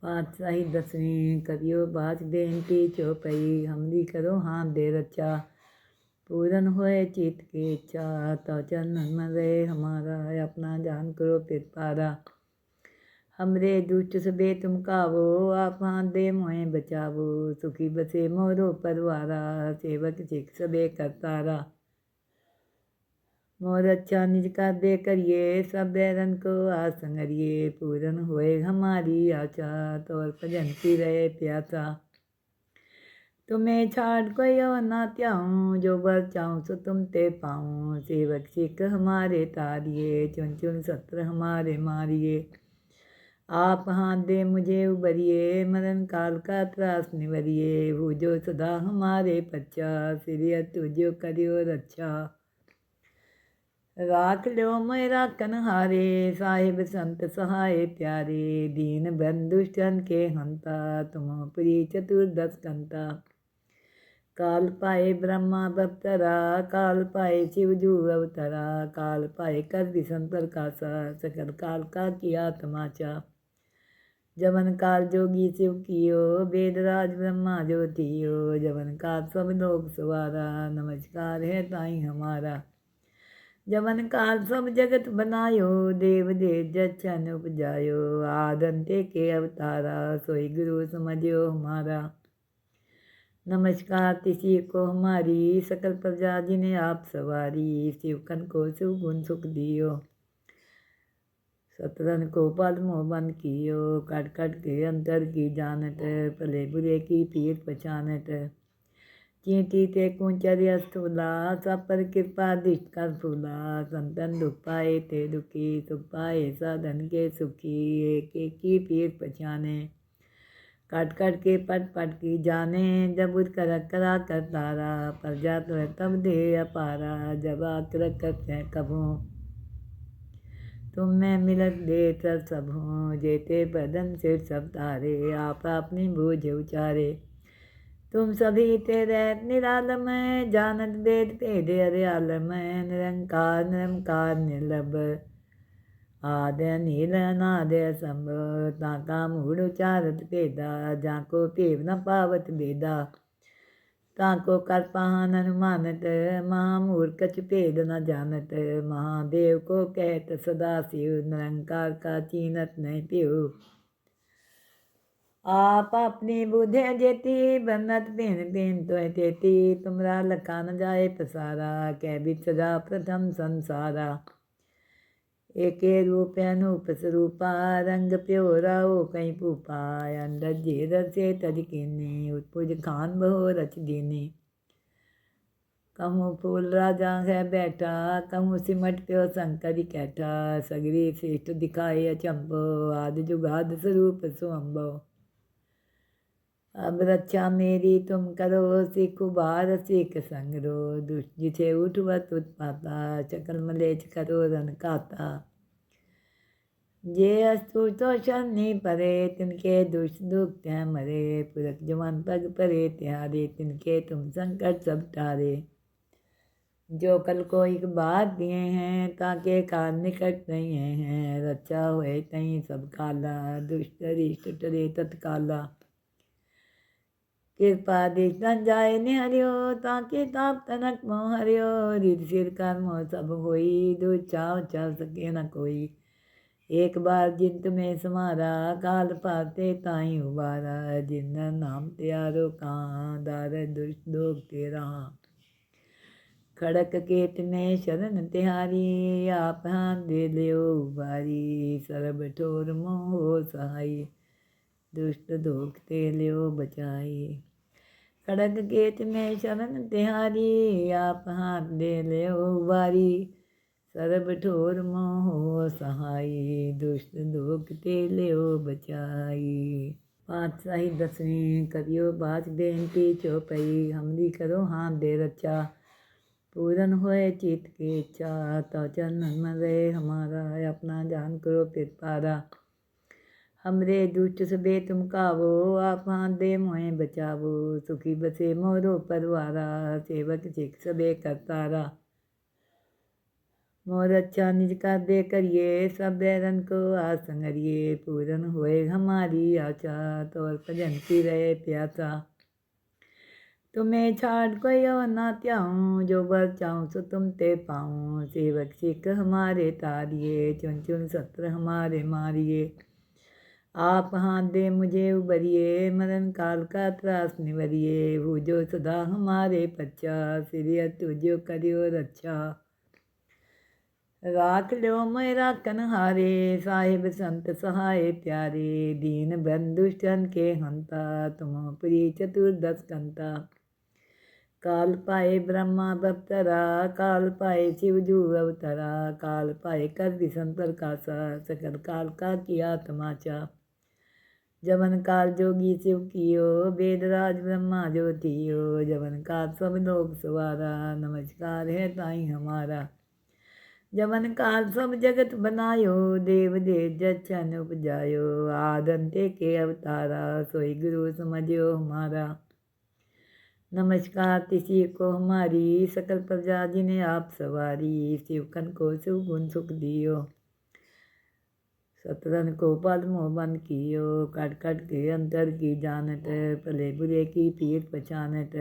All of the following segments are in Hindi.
पातशाही दसवीं करियो बात बेनती चौपई हमरी करो हाथ दे रचा पूरन होए चित के इच्छा तो चरणन में रहे हमारा अपना जान करो पिरपारा हमरे दुष्ट सबे तुम कावो आप हाथ दे मोहे बचावो सुखी बसे मोरो परवारा सेवक सिख सबे करतारा मोर अच्छा निज का दे करिए सब बैरन को आसंगरिए पूरन होए हमारी आशा तोर भजनती रहे प्यासा तुम्हें छाड़ कोई और ना त्याऊँ जो बर चाहूँ सो तुम ते पाऊँ सेवक सिख हमारे तारिए चुन चुन सत्र हमारे मारिए आप हाथ दे मुझे उबरिए मरण काल का त्रास निवरिए वो जो सदा हमारे पच्चा सिरिय तुझो करियो रक्षा राख लो मेरा कन्हारे साहिब संत सहाय प्यारे दीन बंधुष्टन के हंता तुम प्रिय चतुर्दश कंता काल पाए ब्रह्मा बप्तरा काल पाए शिवजू अवतरा काल पाए कर दिसंतर कासा सकल काल का किया तमाचा जवन काल जोगी शिव कियो वेदराज ब्रह्मा ज्योतियो जवन काल सब लोग सवारा नमस्कार है ताई हमारा जवन काल सब जगत बनायो देव दे जचन उपजायो आदंते के अवतारा सोई गुरु समझियो हमारा नमस्कार किसी को हमारी सकल प्रजा जिन्हें आप सवारी शिवकन को शिव गुण सुख दियो सतरन को पद मोह बंद कियो कट कट के अंतर की जानत भले बुरे की पीर पहचानत चींटी ते कुंचर्य स्थूला सब पर कृपा दृष्ट कर फूला संतन दुख पाए ते दुखी सुख पाए साधन के सुखी एक की पीर पहचाने कट कट के पट पट की जाने जब उठ कर करा कर तारा प्रजा तो तब दे अपारा जब आकर करते कभों तुम में मिलत दे तर सब हों जेते बदन सिर सब तारे आप अपनी बूझ उचारे तुम सभी तेरे निरालम जानत वेद भेद हरियालम निरंकार निरंकार निर्लभ आदय नील अनादय संभव ताका मूढ़ उचारत भेदा जाको पेव न पावत भेदा ताको कर पाहन अनुमानत महामूढ़ कछ भेद न जानत महादेव को कहत सदा शिव निरंकार का चीनत नहीं पियो आप अपनी बुद्धि जेती बनत बिन बिन तो तेती तुमरा लखा न जाए पसारा कै भी सदा प्रथम संसारा एके रूप अनूप स्वरूपा रंग प्योरा हो कहीं भूपा अंदर जेर से तजकिनी उत्पुज खान बहो रच दीनी कहूँ फूल राजा है बैठा कहूँ सिमट प्यो शंकर कैठा सगरी श्रेष्ठ दिखाए अचंभो आदि जुगाद स्वरूप सुअम्बो अब रक्षा मेरी तुम करो सिख उबार सिख संगरो दुष्ट जिसे उठवत उत्पाता चकल मलेच करो रन काता जे अस्तु तो शनि परे तिनके दुष्ट दुख त्या मरे पुरख जवान पग परे त्यारे तिनके तुम संकट सब टारे जो कल को एक बात दिए हैं ताके काल निकट नहीं हैं रक्षा हुए तहीं सब काला दुष्ट रिष्ट टरे तत्काला कृपा दिशन जाए निहरियो ताके ताप तनक मोह हरियो रिद सिर कर्म सब होई दुचाव चाव सके न कोई एक बार जिन तुम्हें समारा काल पाते ताई उबारा जिन नाम त्यारो कहाँ दार दुष्ट दोग तेरा खड़क केत में शरण तिहारी आप हाथ दे लियो उबारी सरब ठोर मोह सहाई दुष्ट दोग ते लियो बचाई खड़क केत में शरण तिहारी आप हाथ दे लियो उबारी सरब ठोर मोह सहाई दुष्ट दोग ते लियो बचाई पातशाही दसवीं करियो बात बेनती चौपई हमरी करो हाथ दे रचा पूरन होए चित के इच्छा तो चरणन में रहे हमारा अपना जान करो पिरपारा हमरे दुष्ट सबे तुम कावो आप हाथ दे मोहे बचावो सुखी बसे मोरो परवारा सेवक सिख सबे करतारा मोर अच्छा निज का दे करिए, सब बैरन को आसंगरिए। पूरन होए हमारी आशा, तोर भजन की रहे प्यासा। तुम्हें छाड़ कोई और ना त्याऊँ, जो बर चाहूँ सो तुम ते पाऊँ। सेवक सिख हमारे तारिए, चुन चुन सत्र हमारे मारिए। आप हाथ दे मुझे उबरिए, मरण काल का त्रास निवरिए। वो जो सदा हमारे पच्चा, सिरिय तुझो करियो रक्षा। राख लो मैं राखन हारे, साहिब संत सहाय प्यारे। दीन बंधुष्टन के हंता, तुम प्रिय चतुर्दश कंता। काल पाए ब्रह्मा बप्तरा, काल पाए शिव जू अवतरा। काल पाए कर दिसंतर कासा, सकल काल का किया तमाचा। जवन काल जोगी शिव कियो, वेदराज ब्रह्मा ज्योतियो। जवन काल सब लोग सवारा, नमस्कार है ताई हमारा। जवन काल सब जगत बनायो, देव देव जचन उपजायो। आदंते के अवतारा, सोई गुरु समझियो हमारा। नमस्कार तिसी को हमारी, सकल प्रजा जिन्हें आप सवारी। शिवकन को शिव गुण सुख दियो, सतरन को पद मोह बंद कियो। कट कट के अंतर की जानत, भले बुरे की पीठ पहचानत।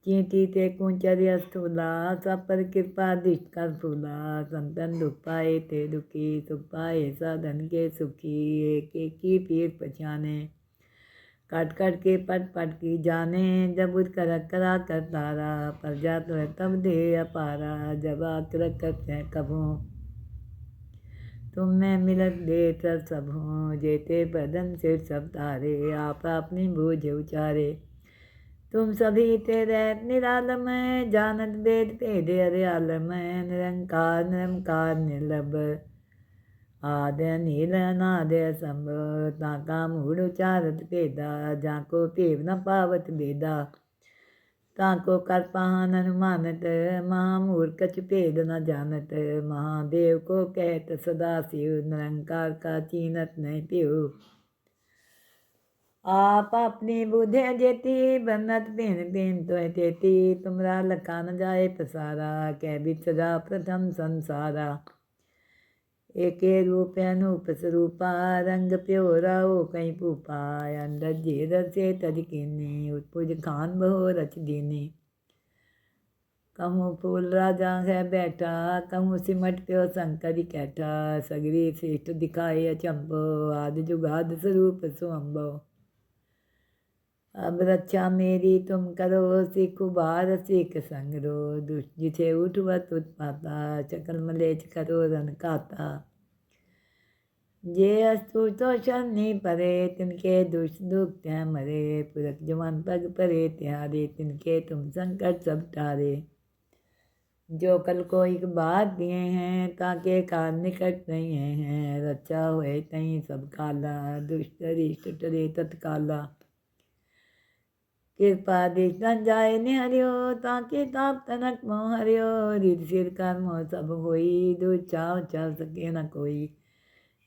चींटी ते कुंचर स्थूला, सब पर कृपा दृष्ट कर फूला। संतन दुख पाए ते दुखी, सुख पाए साधन के सुखी। एक एक की पीठ पहचाने, कट कट के पट पट की जाने। जब उठ कर करा कर तारा, प्रजा तो है तब दे अपारा। जब आकर करते हैं कभों, तुम में मिलत दे तर सब हों। जेते बदन सिर सब तारे, आप अपनी बूझ उचारे। तुम सभी तेरे निरालम, जानत वेद भेद हरियालम। निरंकार निरंकार निर्लभ, आद्य नील अनाद्य संभव। ताका मूढ़ उचारत भेदा, जाको पेव न पावत भेदा। ताको कर पाहन अनुमानत, महामूढ़ कछ भेद न जानत। महादेव को कहत सदा शिव, निरंकार का चीनत नहीं पियो। आप अपनी बुद्धि जेती, बनत बिन बिन तो तेती। तुमरा लखा न जाए पसारा, कै बिच सदा प्रथम संसारा। एके रूप अनूप स्वरूपा, रंग प्योरा हो कहीं भूपा। अंदर जेर से तज कीनी, उत्पुज खान बहो रच दीनी। कहूँ फूल राजा है बैठा, कहूँ सिमट प्यो शंकर कैठा। सगरी श्रेष्ठ दिखाए अचंभो, आदि जुगाद स्वरूप सुअंबो। अब रक्षा मेरी तुम करो, सीख उबार सीख संग रो। दुष्ट जिसे उठवत उत्पाता, चकल मलेच करो रन काता। जे अस्तु तो शनि परे, तिनके दुष्ट दुख त्या मरे। पुरख जवान पग परे त्यारे, तिनके तुम संकट सब टारे। जो कल को एक बात दिए हैं, ताके काल निकट नहीं हैं। रक्षा हुए तहीं सब काला, दुष्ट रिष्ट टरे तत्काला। कृपा दृष्टन जाए निहरियो, ताके ताप तनक मोह हरियो। रिद सिर कर्म सब होई, दुचाव चाव सके न कोई।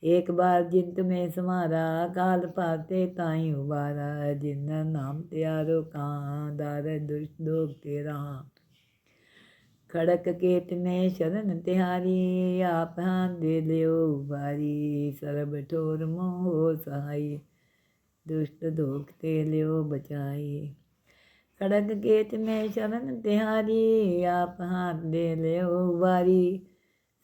एक बार जिन तुम्हें समारा, काल पाते ताई उबारा। जिन नाम त्यारो कहाँ, दार दुष्ट दोग तेरा। खड़क केत में शरण तिहारी, आप हाथ दे लियो उबारी। सरब ठोर मोह सहाई, दुष्ट दोग ते लियो बचाई। खड़ग केत में शरण तिहारी, आप हाथ दे लियो उबारी।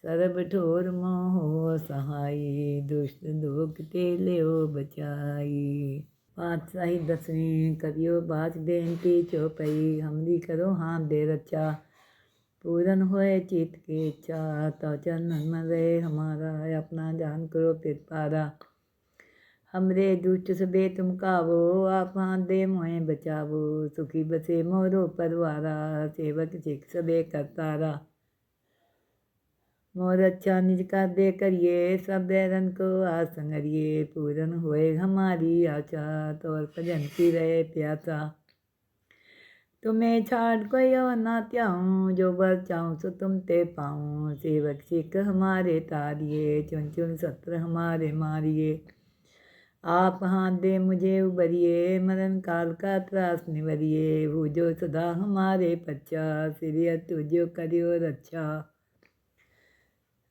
सरब ठोर मोह सहाई, दुष्ट दोग ते लियो बचाई। पातशाही दसवीं करियो बात बेनती चौपई। हमरी करो हाथ दे रचा, पूरन होए चित के इच्छा। तो चरण में रहे हमारा, अपना जान करो फिर पारा। हमरे दुष्ट सबे तुम कावो, आप हाथ दे मोहे बचावो। सुखी बसे मोरो परवारा, सेवक सिख सबे करतारा। मोर अच्छा निज का दे करिए, सब बैरन को आसंगरिए। पूरन होए हमारी आशा, तोर भजन की रहे प्यासा। तुम्हें छाड़ कोई और ना त्याऊँ, जो बर चाहूँ सो तुम ते पाऊँ। सेवक सिख हमारे तारिए, चुन चुन सत्र हमारे मारिए। आप हाथ दे मुझे उबरिए, मरण काल का त्रास निवरिए। वो जो सदा हमारे पच्चा, सिरिय तुझो करियो रक्षा।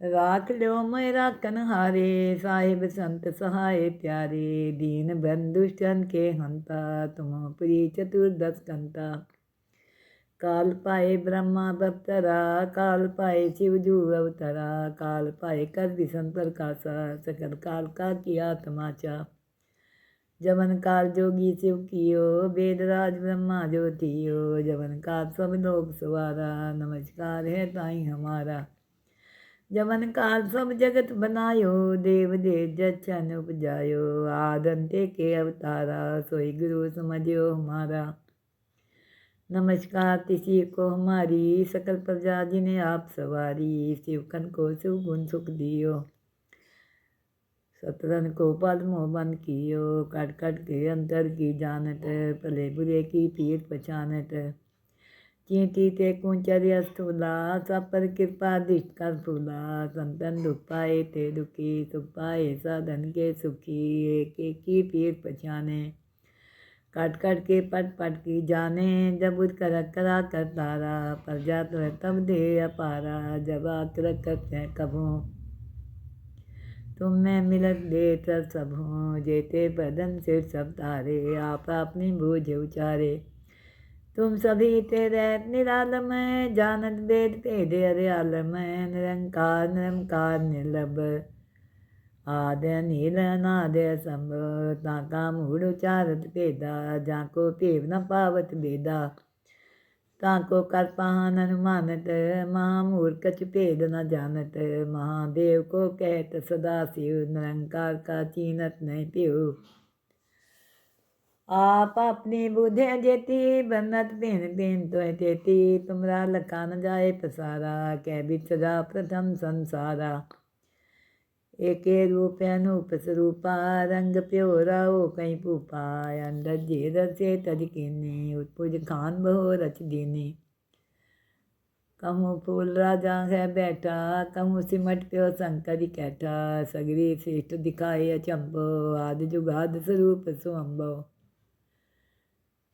राख लो मैं राखन हारे, साहिब संत सहाय प्यारे। दीन बंधु जन के हंता, तुम प्रिय चतुर्दश कंता। काल पाए ब्रह्मा बप्तरा, काल पाए शिव जू अवतरा। काल पाए कर दिसंतर कासा, सकल काल का किया तमाचा। जमन काल जोगी शिव कियो, वेदराज ब्रह्मा ज्योतियो। जमन काल सब लोग सवारा, नमस्कार है ताई हमारा। जमन काल सब जगत बनायो, देव देव जचन उपजायो। आदंते के अवतारा, सोई गुरु समझियो हमारा। नमस्कार तिसी को हमारी, सकल प्रजा जिन्हें आप सवारी। शिवकन को शिव गुण सुख दियो, सतरन को पद मोह बंद कियो। कट कट के अंतर की जानत, भले बुरे की पीर पहचानत। चींटी ते कुंचर्य स्थूला, सब पर कृपा दृष्ट कर फूला। संतन दुख पाए ते दुखी, सुख पाए साधन के सुखी। एक एक की पीर पहचाने, काट काट के पट पट की जाने। जब उठ कर करा कर तारा, पर जात है तब दे अपारा। जब आकर करते कभों, तुम में मिलत दे तर सब हों। जेते बदन सिर सब तारे, आप अपनी बूझ उचारे। तुम सभी तेरे निरालम, जानत वेद भेद हरियालम। निरंकार निरंकार निर्लभ, आदय नील अनादय संभव। ताका मूढ़ उचारत भेदा, जाको पेव न पावत बेदा। ताको कर पाहन अनुमानत, महामूढ़ कछ भेद न जानत। महादेव को कहत सदा शिव, निरंकार का चीनत नहीं पियो। आप अपनी बुद्धि जेती, बनत बिन बिन तो तेती। तुमरा लखा न जाए पसारा, कै बिचरा प्रथम संसारा। एके रूप अनूप स्वरूपा, रंग प्योरा हो कहीं पूपा। अंदर जेर से तज कीनी, उत्पुज खान बहो रच दीनी। कहूँ फूल राजा है बैठा, कहूँ सिमट प्यो शंकर कैठा। सगरी श्रेष्ठ दिखाए अचंभो, आदि जुगाद स्वरूप सुअंभो।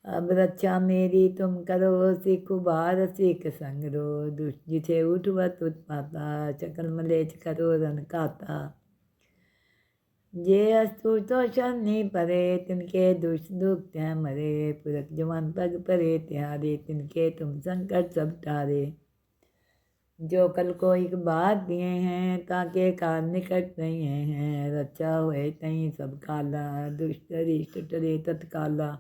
अब रक्षा मेरी तुम करो, सीखु बार सीख संगरो। दुष्ट जिसे उठवत उत्पाता, चकल मलेच करो रन खाता। जे अस्तु तो शनि परे, तिनके दुष्ट दुख त्यं मरे। पुरख जवान पग परे त्यारे, तिनके तुम संकट सब टारे। जो कल को एक बात दिए हैं, ताके काल निकट नहीं हैं। रक्षा हुए तहीं सब काला, दुष्ट रिष्ट टरे तत्काला।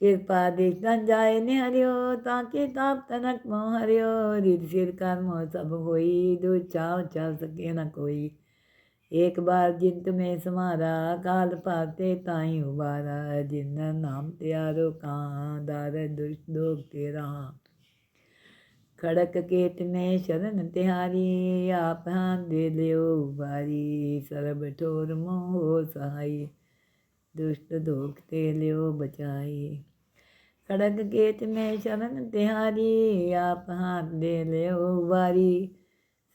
कृपा दिश न जाए निहरियो, ताके ताप तनक मोह हरियो। रिद सिर कर्म सब होई, दुचाव चाव सके न कोई। एक बार जिंत में समारा, काल पाते ताई उबारा। जिन नाम त्यारो कहाँ, दार दुष्ट दोग तेरा। खड़क केत में शरण तिहारी, आप हाथ दे लियो उबारी। सरब ठोर मोह सहाई, दुष्ट दोग ते लियो बचाई। खड़क केत में शरण तिहारी, आप हाथ दे लियो उबारी।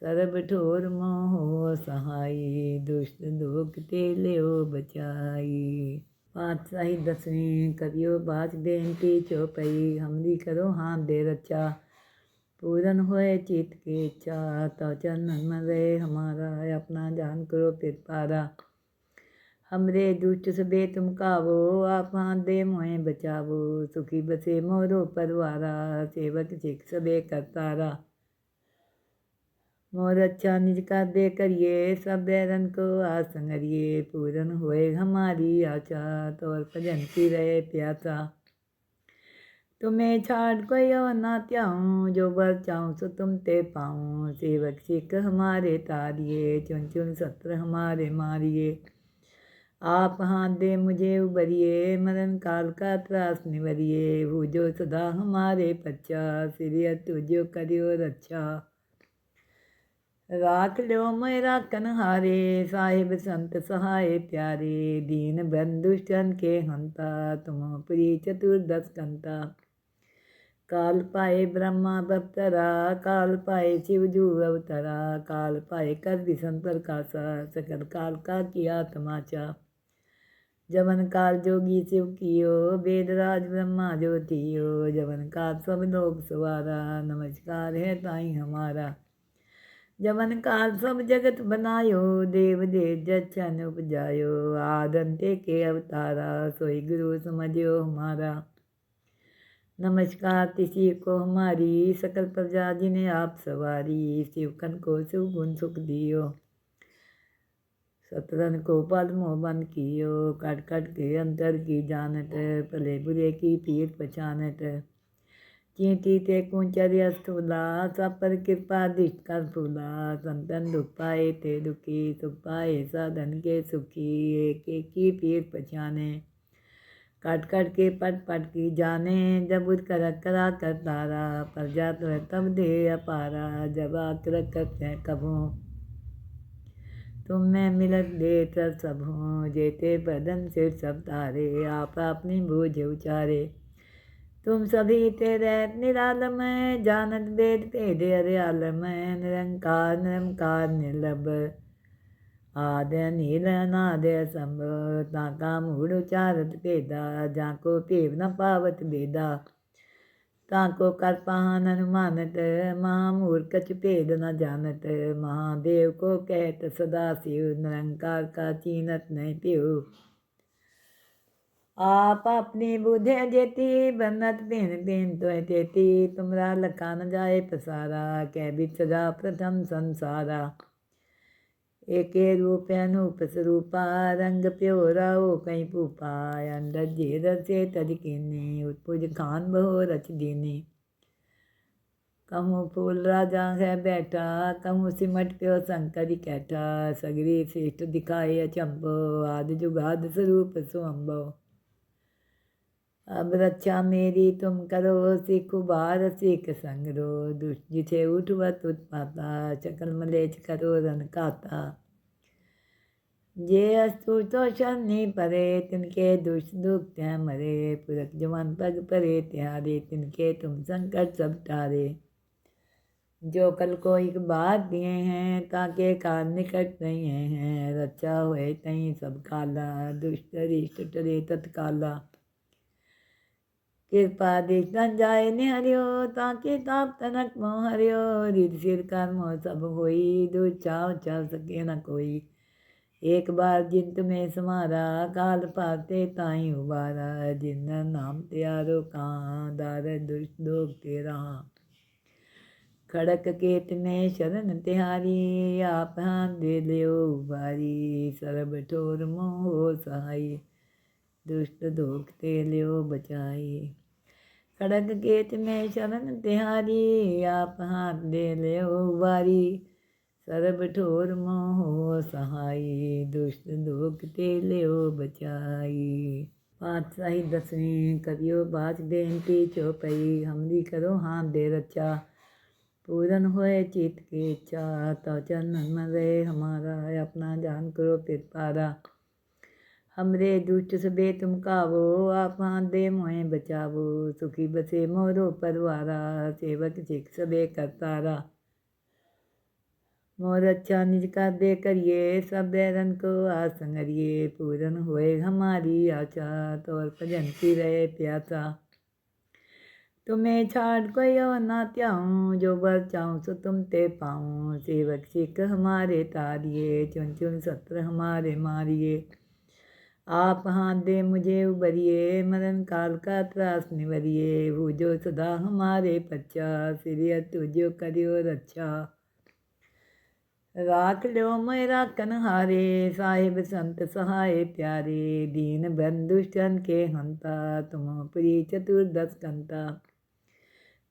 सरब ठोर मोह सहाई, दुष्ट दोग ते लियो बचाई। पातशाही दसवीं करियो बात बेनती चौपई। हमरी करो हाथ दे रचा, पूरन होए चित के इच्छा। तो चरणन में रहे हमारा, अपना जान करो फिर पारा। हमरे दुष्ट सबे तुम कावो, आप हाथ दे मोहे बचावो। सुखी बसे मोरो परवारा, सेवक सिख सबे करतारा। मोर अच्छा निज का दे करिए, सब बैरन को आसंगरिए। पूरन होए हमारी आशा, तोर भजन की रहे प्यासा। तुम्हें छाड़ कोई और ना त्याऊँ, जो बर चाहूँ सो तुम ते पाऊँ। सेवक सिख हमारे तारिए, चुन चुन सत्र हमारे मारिए। आप हाथ दे मुझे उबरिए, मरण काल का त्रास निवरिए। हो जो सदा हमारे पच्चा, सिरिय तुझो करियो रक्षा। राख लो मैं राखन हारे, साहिब संत सहाय प्यारे। दीन बंधु जन के हंता, तुम प्रिय चतुर्दश कंता। काल पाए ब्रह्मा बप्तरा, काल पाए शिव जू अवतरा। काल पाए कर दिसंतर कासा, सकल काल का किया तमाचा। जमन काल जोगी शिव कियो, वेदराज ब्रह्मा ज्योतियो। जमन काल सब लोग सवारा, नमस्कार है ताई हमारा। जमन काल सब जगत बनायो, देव देव जछन उपजायो, आदंते के अवतारा, सोई गुरु समझियो हमारा। नमस्कार तिसी को हमारी, सकल प्रजा जिन्हें आप सवारी, शिवकन को शिव गुण सुख दियो, सतरन को पल मोह बन कियो, कट कट के अंतर की जानत, भले बुरे की पीर पहचानत। चींटी ते कुंचर्य स्थूला, सब पर कृपा दिष्ट कर फूला, संतन दुख पाए ते दुखी, सुख पाए साधन के सुखी, एक एक की पीर पहचाने, कट कट के पट पट की जाने, जब उठ कर करा कर तारा, प्रजा तो है तब दे अपारा, जब आकर करते कभों तुम में मिलत देत सब हों, जेते बदन सिर सब तारे, आप अपनी बूझ उचारे। तुम सभी तेरे निरालम, जानत वेद भेद हरियालम, निरंकार निरंकार निर्लभ, आद्य नील अनाद्य संभ, ताका मूढ़ उचारत भेदा, जाको पेव न पावत भेदा, ताको कर पाहन अनुमानत, महामूर्ख कछ भेद न जानत, महादेव को कहत सदा शिव, निरंकार का चीनत नहीं प्यो। आप अपनी बुद्धि जेती, बनत बिन बिन तो तेती, तुमरा लखा न जाए पसारा, कह भी सदा प्रथम संसारा। एके रूप अनूप स्वरूपा, रंग प्योरा हो कहीं भूपा, अंदर जेर से तज कीनी, उत्पुज खान बहो रच दीनी। कहूँ फूल राजा है बैठा, कहूँ सिमट प्यो शंकर कैठा, सगरी श्रेष्ठ दिखाए अचंभो, आदि जुगाद स्वरूप सुअंभो। अब रक्षा मेरी तुम करो, सीख उबार सीख संगरो, दुष्ट जिसे उठवत उत्पाता, चकल मलेच करो रन काता। जे अस्तु तो शनि परे, तिनके दुष्ट दुख त्या मरे, पुरख जवान पग परे त्यारे, तिनके तुम संकट सब टारे। जो कल को एक बात दिए हैं, ताके काल निकट नहीं हैं, रक्षा हुए तहीं सब काला, दुष्ट रिष्ट टरे तत्काला। कृपा दिख न जाए निहरियो, ताके ताप तनक मोह हरियो, रिद सिर कर्म सब होई, दुचाव चाव सके न कोई। एक बार जिन तुम्हें समारा, काल पाते ताई उबारा, जिन नाम त्यारो कहाँ, दार दुष्ट दोग तेरा। खड़क केत में शरण तिहारी, आप हाथ दे लियो उबारी, सरब ठोर मोह सहाई, दुष्ट दोग ते लियो बचाई। खड़क केत में शरण तिहारी, आप हाथ दे लियो उबारी, सरब ठोर मोह सहाई, दुष्ट दोग ते लियो बचाई। पातशाही 10वीं करियो बात बेनती चौपई, हमरी करो हाथ दे रचा, पूरन होए चित के इच्छा, तो चरणन में रहे हमारा, अपना जान करो फिर पारा। हमरे दुष्ट सबे तुम कावो, आप हाथ दे मोहे बचावो, सुखी बसे मोरो परवारा, सेवक सिख सबे करतारा। मोर अच्छा निज का दे करिए, सब बैरन को आस संगरिए, पूरन होए हमारी आशा, तोर भजन की रहे प्यासा। तुम्हें छाड़ कोई और ना त्याऊँ, जो बर चाहूँ सो तुम ते पाऊँ, सेवक सिख हमारे तारिए, चुन चुन सत्र हमारे मारिए। आप हाथ दे मुझे उबरिए, मरण काल का त्रास निवरिए, हो जो सदा हमारे पच्चा, सिरिय तुझो करियो रक्षा। राख लो मैं राखन हारे, साहिब संत सहाय प्यारे, दीन बंधुष्टन के हंता, तुम प्री चतुर्दश कंता।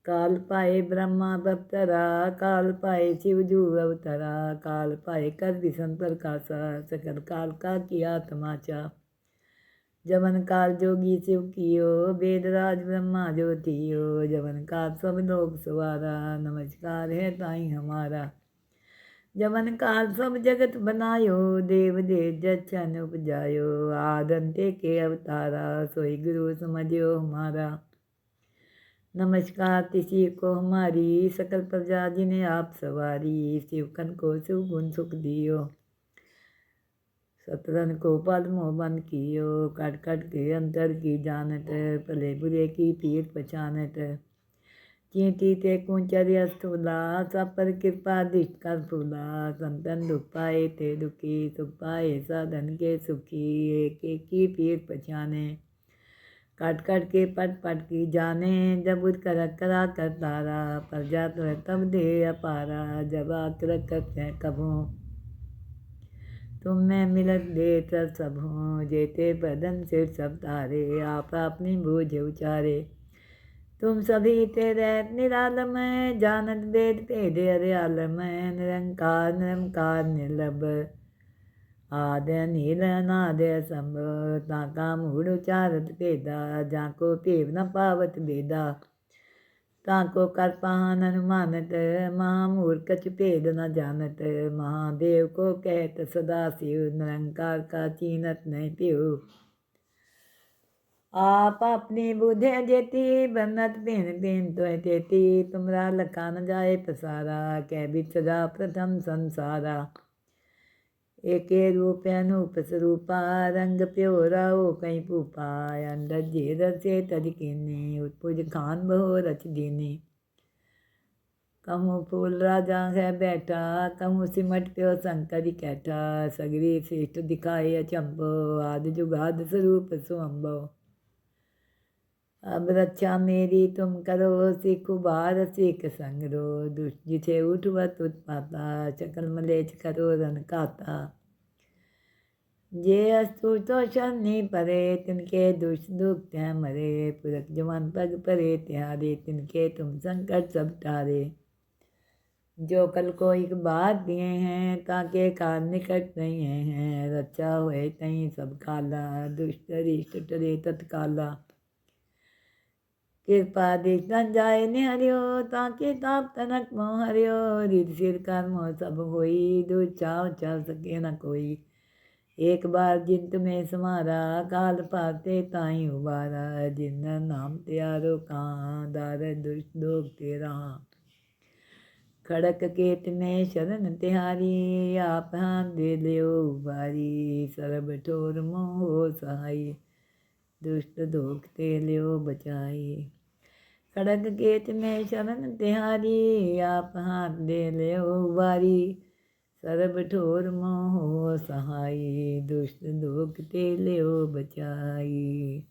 काल पाए ब्रह्मा बप्तरा, काल पाए शिव जू अवतरा, काल पाए कर विसंतर कासा, सकल काल का किया तमाचा। जमन काल जोगी शिव कियो, वेदराज ब्रह्मा ज्योतियो, जमन काल सब लोग सवारा, नमस्कार है ताई हमारा। जमन काल सब जगत बनायो, देव देव जछन उपजायो, आदंते के अवतारा, सोई गुरु समझियो हमारा। नमस्कार तिसी को हमारी, सकल प्रजा जिन्हें आप सवारी, शिवकन को शिव गुण सुख दियो, सतरन को पद मोह बन कियो, कट कट के अंतर की जानत, भले बुरे की पीर पहचानत। चींटी ते कूंचर्य स्थूला सब पर कृपा दृष्ट कर फूला संतन दुख पाए ते दुखी सुख पाए साधन के सुखी एक एक की पीर पछाने काट काट के पट पट की जाने जब उठ कर करा कर तारा पर जात है तब दे अपारा जब आकर करते कभों तुम में मिलत दे तर सब हों जेते बदन सिर सब तारे आप अपनी बूझ उचारे तुम सभी तेरे निरालम जानत वेद भेद हरियालम निरंकार निरंकार निर्लभ आदय नील अनादय संभ ताका मूढ़ उचारत भेदा जाको भेव न पावत भेदा ताको कर पान अनुमानत महामूर्ख कछ भेद न जानत महादेव को कहत सदा शिव निरंकार का चीनत नहीं प्यो आप अपनी बुद्धि जेती बनत बिन बिन तो तेती तुमरा लखा न जाए पसारा कै बिचरा प्रथम संसारा एके रूप अनूप स्वरूपा रंग प्योरा ओ कहीं भूपा अंदर जेर से तजकीनी उत्पुज खान बहो रच दीनी कहूँ फूल राजा है बैठा कहूँ सिमट प्यो शंकर कैठा सगरी श्रेष्ठ दिखाए अचंभो आदि जुगाद स्वरूप सुअम्बो अब रक्षा मेरी तुम करो सिख उबार सिख संगरो दुष्ट जिसे उठवत उत्पाता चकल मलेच करो रन काता जे अस्तु तो शनि परे तिनके दुष्ट दुख त्य मरे पुरख जवान पग परे त्यारे तिनके तुम संकट सब टारे जो कल को एक बात दिए हैं ताके काल निकट नहीं हैं रक्षा हुए तहीं सब काला दुष्ट रिष्ट टरे तत्काला कृपा दिखन जाए निहरियो ताके ताप तनक मोह हरियो रिद सिर कर्म सब होई दुचाव चाव सके न कोई एक बार जिंत में समारा काल पाते ताई उबारा जिन नाम त्यारो कहाँ दार दुष्ट दोग तेरा खड़क केत में शरण तिहारी आप हाथ दे लियो उबारी सरब ठोर मोह सहाई दुष्ट दोग ते लियो बचाई खड़ग केत में शरण तिहारी आप हाथ दे ले उबारी सरब ठोर मोह सहाई दुष्ट दोग ते ले बचाई।